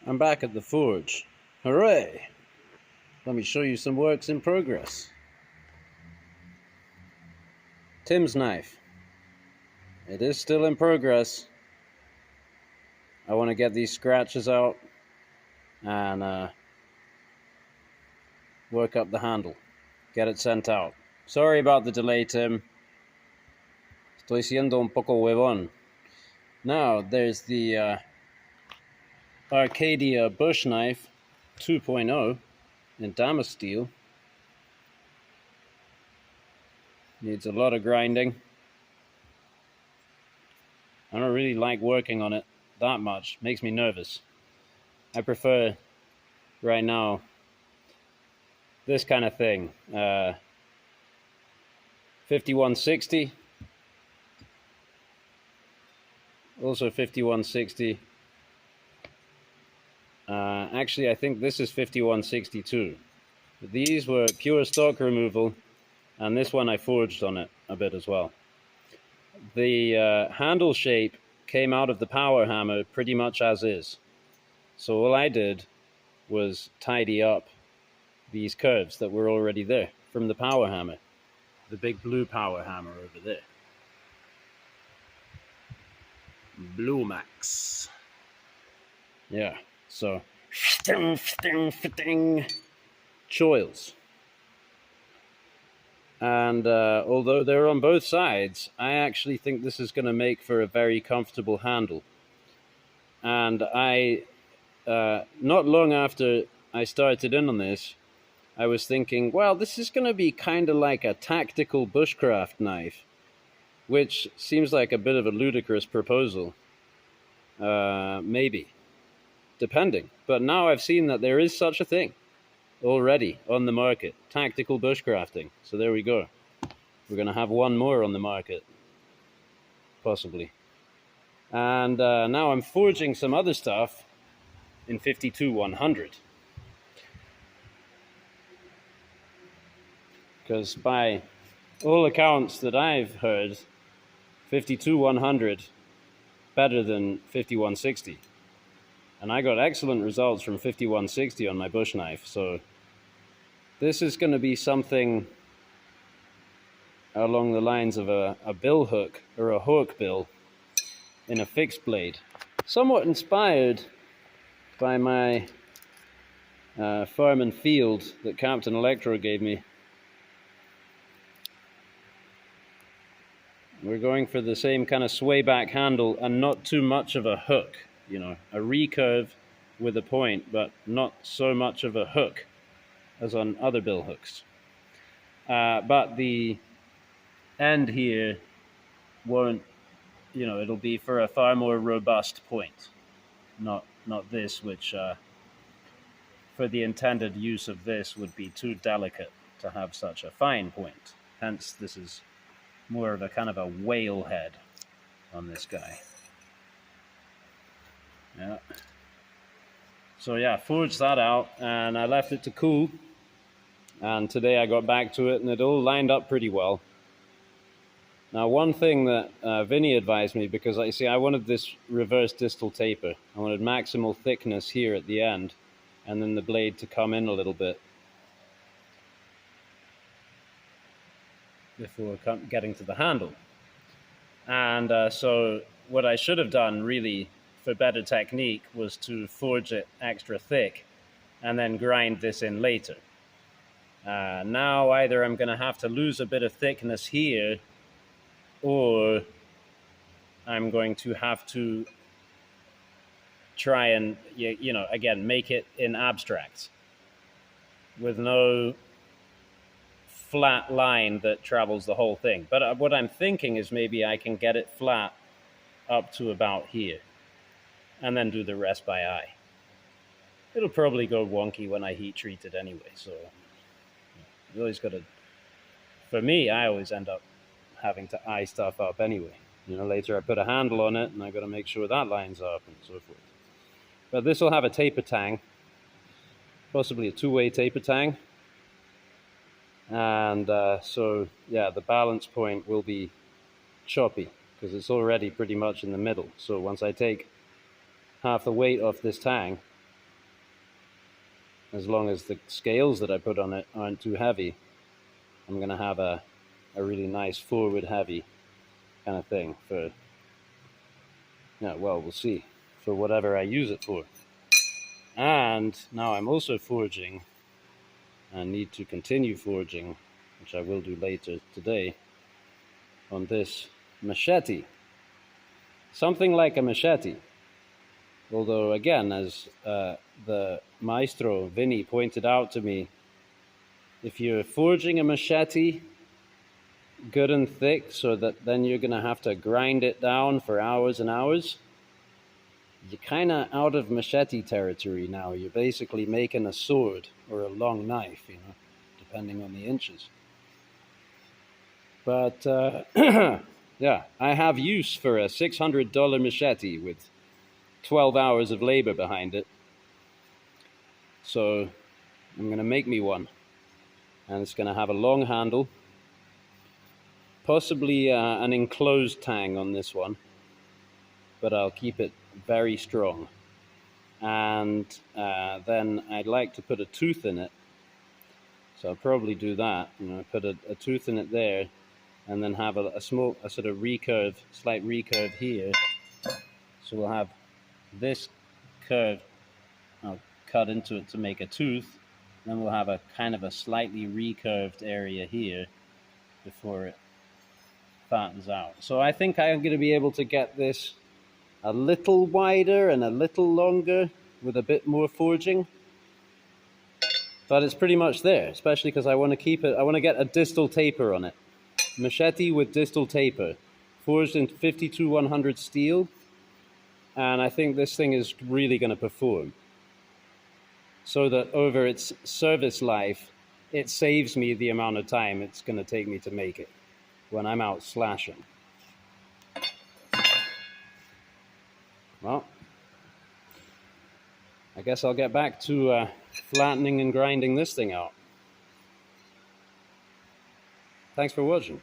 I'm back at the forge. Hooray! Let me show you some works in progress. Tim's knife. It is still in progress. I want to get these scratches out and work up the handle. Get it sent out. Sorry about the delay, Tim. Estoy siendo un poco huevón. Now, there's the Arcadia bush knife 2.0 in Damascus steel. Needs a lot of grinding. I don't really like working on it that much. Makes me nervous. I prefer, right now, this kind of thing. 5160. Also 5160. Actually, I think this is 5162. These were pure stock removal, and this one I forged on it a bit as well. The handle shape came out of the power hammer pretty much as is. So all I did was tidy up these curves that were already there from the power hammer, the big blue power hammer over there. Blue Max. Yeah, so choils. And although they're on both sides, I actually think this is going to make for a very comfortable handle. And not long after I started in on this, I was thinking, well, this is going to be kind of like a tactical bushcraft knife, which seems like a bit of a ludicrous proposal. Maybe, depending. But now I've seen that there is such a thing already on the market, tactical bushcrafting. So there we go. We're going to have one more on the market, possibly. And now I'm forging some other stuff in 52-100. Because by all accounts that I've heard, 52-100 better than 5160. And I got excellent results from 5160 on my bush knife. So this is going to be something along the lines of a bill hook or a hawk bill in a fixed blade. Somewhat inspired by my farm and field that Captain Electro gave me. We're going for the same kind of sway back handle and not too much of a hook, you know, a recurve with a point, but not so much of a hook as on other bill hooks. But the end here won't, you know, it'll be for a far more robust point, not this, which for the intended use of this would be too delicate to have such a fine point. Hence, this is more of a kind of a whale head on this guy. Yeah. So yeah, forged that out and I left it to cool. And today I got back to it and it all lined up pretty well. Now, one thing that Vinny advised me, because you see, I wanted this reverse distal taper. I wanted maximal thickness here at the end and then the blade to come in a little bit before getting to the handle. And so what I should have done really for better technique was to forge it extra thick and then grind this in later. Now either I'm going to have to lose a bit of thickness here or I'm going to have to try and, you know, again, make it in abstract with no flat line that travels the whole thing. But what I'm thinking is maybe I can get it flat up to about here and then do the rest by eye. It'll probably go wonky when I heat treat it anyway, so you always got to, for me, I always end up having to eye stuff up anyway. You know, later I put a handle on it and I got to make sure that lines up and so forth. But this will have a taper tang, possibly a two-way taper tang. And so, yeah, the balance point will be choppy because it's already pretty much in the middle. So once I take half the weight off this tang, as long as the scales that I put on it aren't too heavy, I'm going to have a really nice forward heavy kind of thing for, yeah, well, we'll see, for whatever I use it for. And now I'm also forging, and need to continue forging, which I will do later today, on this machete. Something like a machete. Although, again, as the maestro, Vinny, pointed out to me, if you're forging a machete good and thick so that then you're going to have to grind it down for hours and hours, you're kind of out of machete territory now. You're basically making a sword or a long knife, you know, depending on the inches. But yeah, I have use for a $600 machete with 12 hours of labor behind it. So I'm going to make me one. And it's going to have a long handle, possibly an enclosed tang on this one, but I'll keep it very strong. And then I'd like to put a tooth in it. So I'll probably do that, you know, put a tooth in it there, and then have a sort of recurve, slight recurve here. So we'll have this curve, I'll cut into it to make a tooth. Then we'll have a kind of a slightly recurved area here before it flattens out. So I think I'm going to be able to get this a little wider and a little longer with a bit more forging. But it's pretty much there, especially because I want to keep it, I want to get a distal taper on it. Machete with distal taper, forged in 52-100 steel. And I think this thing is really going to perform. So that over its service life, it saves me the amount of time it's going to take me to make it when I'm out slashing. Well, I guess I'll get back to flattening and grinding this thing out. Thanks for watching.